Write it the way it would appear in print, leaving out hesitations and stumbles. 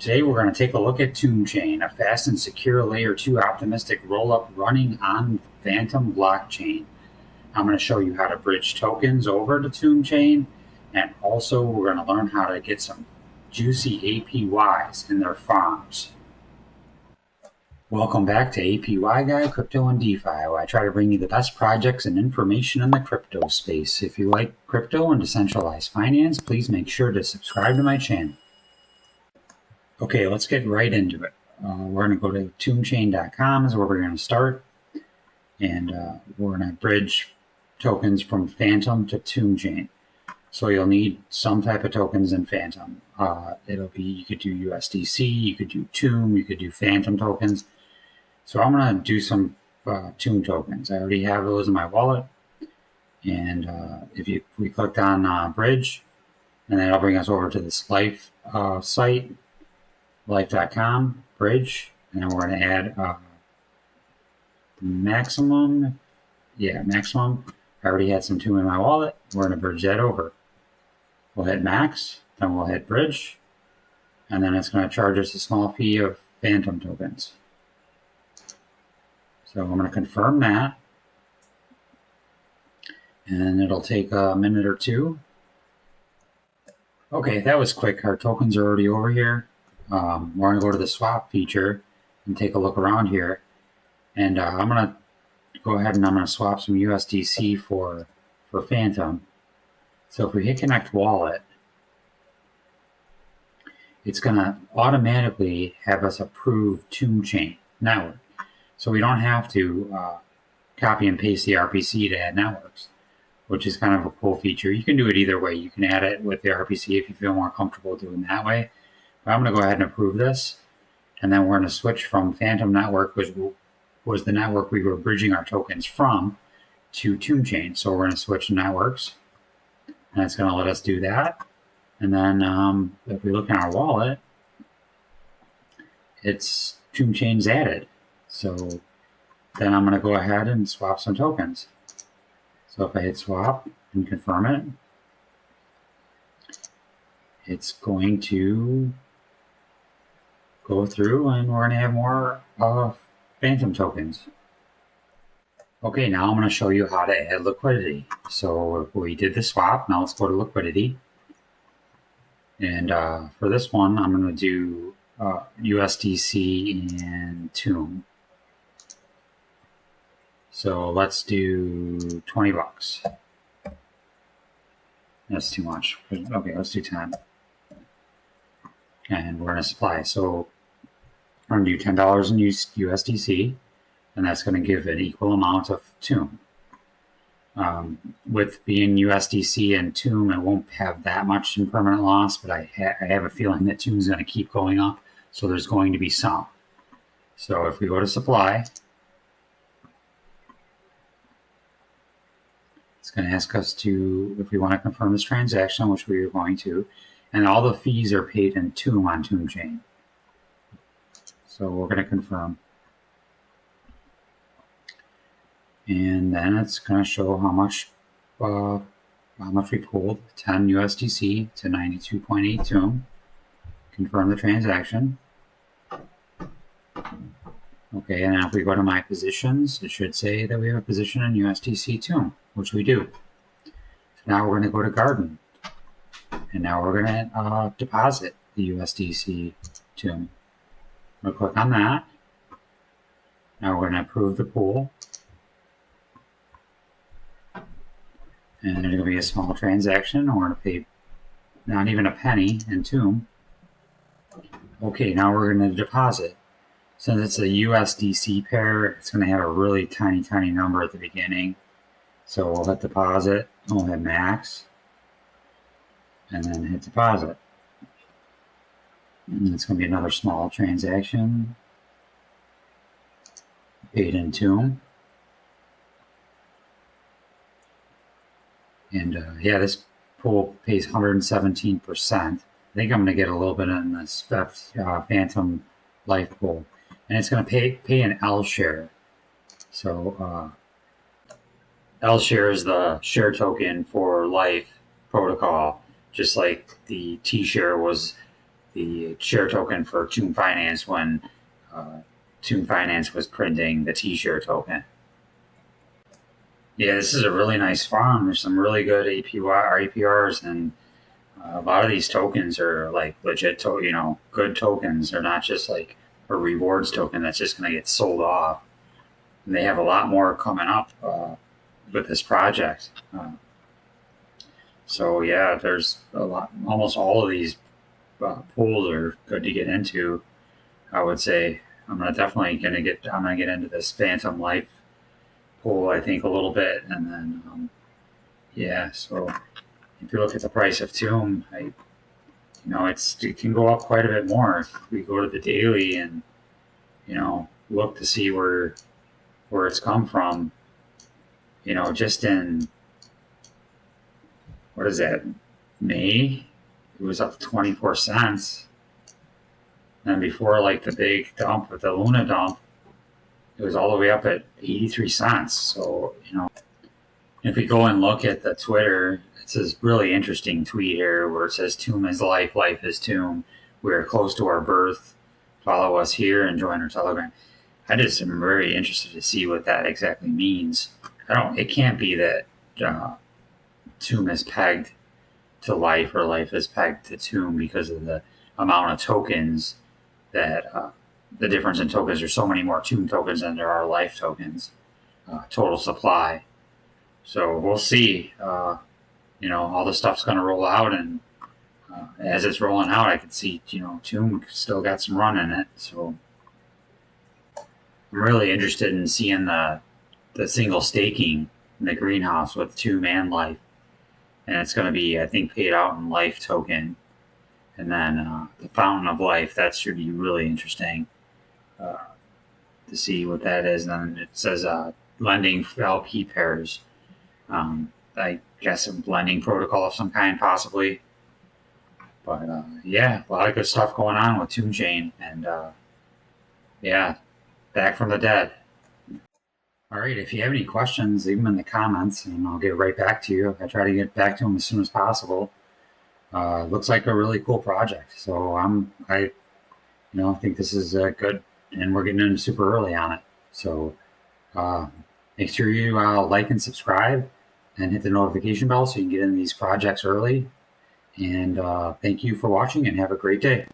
Today we're going to take a look at Tombchain, a fast and secure Layer 2 optimistic rollup running on Fantom blockchain. I'm going to show you how to bridge tokens over to Tombchain, and also we're going to learn how to get some juicy APYs in their farms. Welcome back to APY Guy, Crypto and DeFi, where I try to bring you the best projects and information in the crypto space. If you like crypto and decentralized finance, please make sure to subscribe to my channel. Okay, let's get right into it. We're going to go to tombchain.com is where we're going to start. And we're going to bridge tokens from Fantom to Tombchain. So you'll need some type of tokens in Fantom. It'll be, you could do USDC, you could do Tomb, you could do Fantom tokens. So I'm going to do some Tomb tokens. I already have those in my wallet. And we clicked on bridge, and then it'll bring us over to this life site. Life.com bridge, and then we're going to add maximum. I already had some Tomb in my wallet. We're going to bridge that over. We'll hit max, then we'll hit bridge, and then it's going to charge us a small fee of Fantom tokens. So I'm going to confirm that, and it'll take a minute or two. Okay, that was quick. Our tokens are already over here. We're going to go to the swap feature and take a look around here. And I'm going to go ahead and I'm going to swap some USDC for Fantom. So if we hit connect wallet, it's going to automatically have us approve Tombchain network. So we don't have to copy and paste the RPC to add networks, which is kind of a cool feature. You can do it either way. You can add it with the RPC if you feel more comfortable doing that way. But I'm going to go ahead and approve this, and then we're going to switch from Fantom network, which was the network we were bridging our tokens from, to Tombchain. So we're going to switch networks, and it's going to let us do that. And then if we look in our wallet, it's Tombchain's added. So then I'm going to go ahead and swap some tokens. So if I hit swap and confirm it, it's going to go through, and we're going to have more Fantom tokens. Okay, now I'm going to show you how to add liquidity. So we did the swap. Now let's go to liquidity. And for this one, I'm going to do USDC and Tomb. So let's do 20 bucks. That's too much. Okay, let's do 10. And we're going to supply. So we're going to do $10 in USDC, and that's going to give an equal amount of Tomb. With being USDC and Tomb, it won't have that much in permanent loss, but I have a feeling that Tomb is going to keep going up, so there's going to be some. So if we go to supply, it's going to ask us if we want to confirm this transaction, which we are going to. And all the fees are paid in Tomb on Tombchain. So we're going to confirm. And then it's going to show how much we pulled, 10 USDC to 92.8 Tomb. Confirm the transaction. Okay, and now if we go to my positions, it should say that we have a position in USDC Tomb, which we do. So now we're going to go to Garden. And now we're going to deposit the USDC Tomb. We'll click on that. Now we're going to approve the pool. And there's going to be a small transaction. We're going to pay not even a penny in Tomb. Okay, now we're going to deposit. Since it's a USDC pair, it's going to have a really tiny number at the beginning. So we'll hit deposit, we'll hit max, and then hit deposit. And it's going to be another small transaction. Paid in Tomb. And yeah, this pool pays 117%. I think I'm going to get a little bit in this Fantom Life pool. And it's going to pay an L share. So L share is the share token for Life protocol, just like the T share was the share token for Tomb Finance when Tomb Finance was printing the T-share token. Yeah, this is a really nice farm. There's some really good APRs, and a lot of these tokens are like legit, good tokens. They're not just like a rewards token that's just going to get sold off. And they have a lot more coming up with this project. So yeah, there's a lot. Almost all of these pools are good to get into. I would say I'm gonna get into this Fantom Life pool, I think, a little bit, and then yeah. So if you look at the price of Tomb, it can go up quite a bit more if we go to the daily and look to see where it's come from. Just in, what is that, May, it was up to 24 cents. And before, like, the big dump with the Luna dump, it was all the way up at 83 cents. So, if we go and look at the Twitter, it's this really interesting tweet here where it says, "Tomb is life, life is Tomb. We are close to our birth. Follow us here and join our Telegram." I just am very interested to see what that exactly means. It can't be that Tomb is pegged to life or life is pegged to Tomb because of the amount of tokens that the difference in tokens. There's so many more Tomb tokens than there are life tokens, total supply. So we'll see. All the stuff's going to roll out, and as it's rolling out, I can see, Tomb still got some run in it. So I'm really interested in seeing the single staking in the greenhouse with Tomb and life. And it's going to be, I think, paid out in life token. And then the Fountain of Life, that should be really interesting to see what that is. And then it says lending LP pairs. I guess a blending protocol of some kind, possibly. But yeah, a lot of good stuff going on with Tombchain. And yeah, back from the dead. All right, if you have any questions, leave them in the comments, and I'll get right back to you. I try to get back to them as soon as possible. Looks like a really cool project, so I think this is good, and we're getting in super early on it. So make sure you like and subscribe, and hit the notification bell so you can get into these projects early. And thank you for watching, and have a great day.